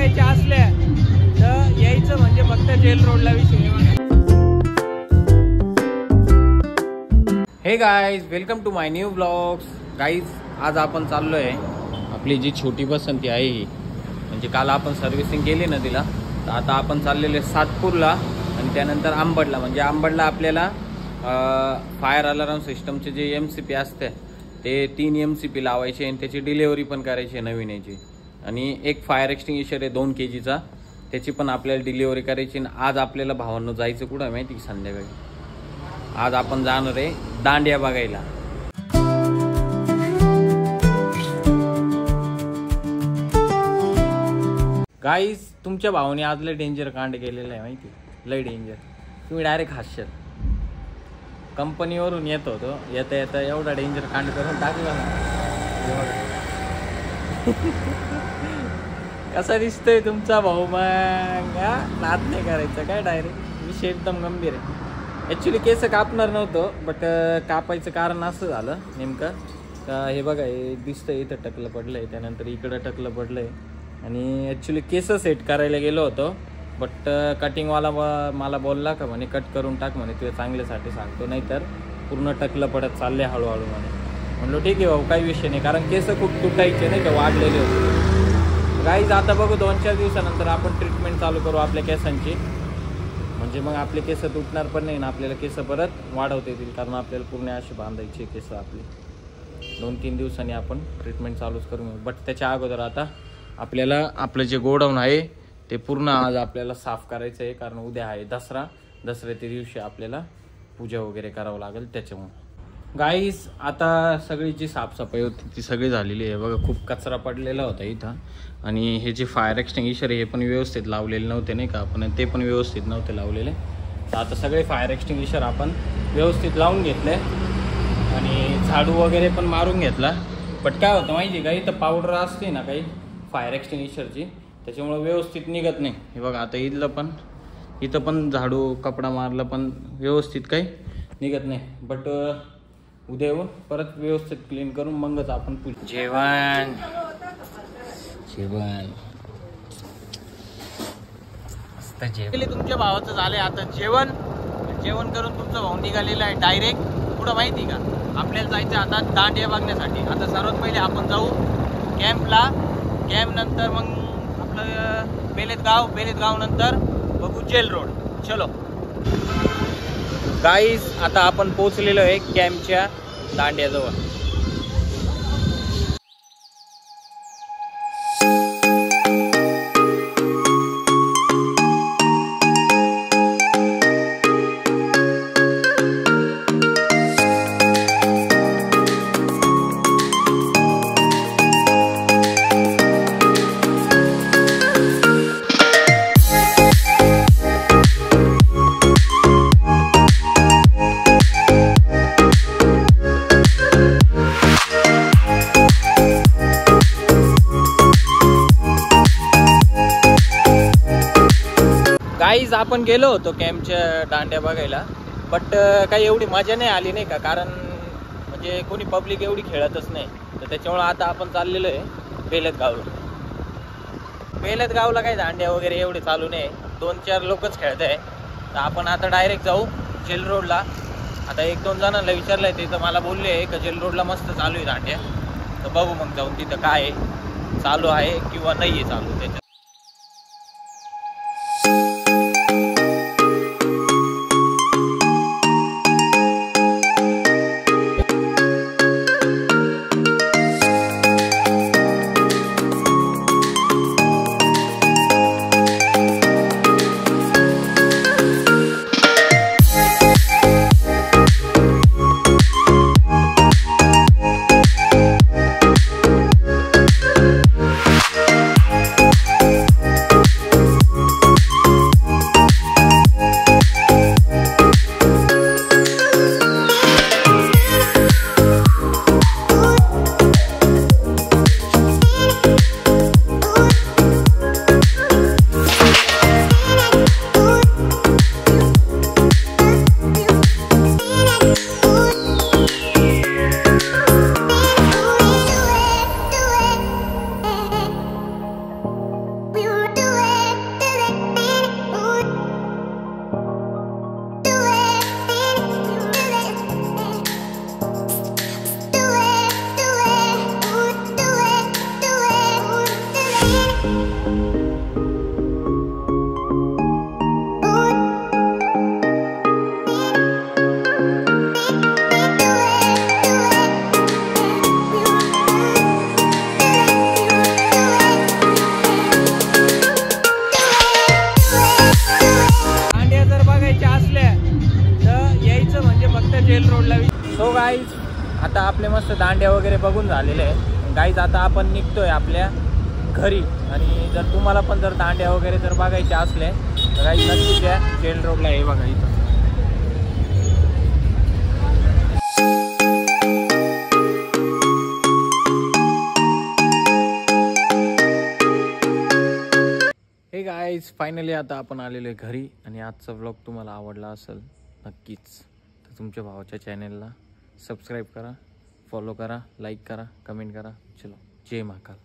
बघायच्या असल्या तर यायचं म्हणजे फक्त जेल रोडला विषय. हे guys, welcome to my new blogs. Guys, आज आपण चाललोय आपली जी छोटी बसंती आहे ही, म्हणजे काल आपण सर्व्हिसिंग केली ना तिला, तर आता आपण चाललेले सातपूरला आणि त्यानंतर आंबडला. म्हणजे आंबडला आपल्याला फायर अलार्म सिस्टमचे जे MCP असते ते 3 MCP लावायचे आणि त्याची डिलेवरी पण करायची आहे नवीन याची. आणि एक फायर एक्सटिंग्विशर आहे 2 kgचा, त्याची पण आपल्याला डिलेवरी करायची. आणि आज आपल्याला भावांनो जायचं कुठं आहे माहिती की संध्याकाळी? आज आपण जाणार आहे दांडिया बघायला. गाईज, तुमच्या भावाने आज लय डेंजर कांड केलेलं आहे माहिती, लय डेंजर. तुम्ही डायरेक्ट हास्याल. कंपनीवरून येत होतो, येता येता एवढा डेंजर कांड करून टाकला ना. कसा दिसतोय तुमचा भाऊ? मग नाद नाही करायचं काय, डायरेक्ट विषय एकदम गंभीर आहे. ॲक्च्युली केस कापणार नव्हतं, बट कापायचं कारण असं झालं नेमकं का, हे बघा हे दिसतंय इथं टकलं पडलं आहे, त्यानंतर इकडं टकलं पडलं आहे. आणि ॲक्च्युली केस सेट करायला गेलो होतो, बट कटिंगवाला मला बोलला का म्हणे कट करून टाक म्हणे, तुझ्या चांगल्यासाठी सांगतो, नाहीतर पूर्ण टकलं पडत चालले हळूहळू म्हणे. म्हणलो ठीक आहे भाऊ, काही विषय नाही, कारण केस खूप तुटायचे नाही का, वाढलेले होते. गाईज, आता बघू 2-4 दिवसानंतर आपण ट्रीटमेंट चालू करू आपल्या केसांची, म्हणजे मग आपले केस तुटणार पण नाही ना, आपल्याला केस परत वाढवता येतील. कारण आपल्याला पूर्ण अशी बांधायची केस आपली. 2-3 दिवसांनी आपण ट्रीटमेंट चालूच करू. बट त्याच्या अगोदर आता आपल्याला आपलं जे गोडाऊन आहे ते पूर्ण आज आपल्याला साफ करायचं आहे, कारण उद्या आहे दसरा. दसऱ्याच्या दिवशी आपल्याला पूजा वगैरे करावं लागेल. त्याच्यामुळे गाईस, आता सगळी जी साफसफाई होती ती सगळी झालेली आहे. बघा खूप कचरा पडलेला होता इथं. आणि हे जे फायर एक्सटिंग्विशर हे पण व्यवस्थित लावलेले नव्हते नाही का आपण, ते पण व्यवस्थित नव्हते लावलेले. तर आता सगळे फायर एक्सटिंग्विशर आपण व्यवस्थित लावून घेतले आणि झाडू वगैरे पण मारून घेतला. बट काय होतं माहिती का, इथं पावडर असते ना काही फायर एक्सटिंग्विशरची, त्याच्यामुळे व्यवस्थित निघत नाही. हे बघा आता इथं पण झाडू कपडा मारला पण व्यवस्थित काही निघत नाही. बट उद्या येऊन परत व्यवस्थित क्लीन करून मगच आपण जेवण तुमच्या भावाचं झालंय. आता जेवण करून तुमचा भाऊ निघालेला आहे डायरेक्ट पुढं माहिती का, आपल्याला जायचं आता दांडिया बघण्यासाठी. आता सर्वात पहिले आपण जाऊ कॅम्पला. कॅम्प नंतर मग आपलं बेलेतगाव नंतर बघू जेल रोड. चलो गाईज, आता आपण पोहोचलेलो आहे कॅम्पच्या दांड्याजवळ. गाईज, आपण गेलो होतो कॅम्पच्या दांड्या बघायला, बट काही एवढी मजा नाही आली नाही का, कारण म्हणजे कोणी पब्लिक एवढी खेळतच नाही. तर त्याच्यामुळे आता आपण चाललेलो आहे बेलेतगावला काही दांड्या वगैरे एवढे चालू नाही, 2-4 लोकच खेळत आहे. तर आपण आता डायरेक्ट जाऊ जेल रोडला. आता 1-2 जणांना विचारलं आहे, ते तर मला बोलले आहे का जेल रोडला मस्त चालू आहे दांड्या. तर बघू मग जाऊन तिथं काय चालू आहे किंवा नाही आहे चालू. त्याच्या आता आपले मस्त दांड्या वगैरे बघून झालेले आहे गाईज. आता आपण निघतोय आपल्या घरी. आणि जर तुम्हाला पण जर दांड्या वगैरे जर बघायचे असले तर गाईज नक्कीच या. जेल रोडला आहे बघा इथं. हे गाईज फायनली आता आपण आलेलो आहे घरी. आणि आजचा व्लॉग तुम्हाला आवडला असेल नक्कीच तर तुमच्या भावाच्या चॅनलला सबस्क्राईब करा, फॉलो करा, लाईक करा, कमेंट करा. चलो जय महाकाल.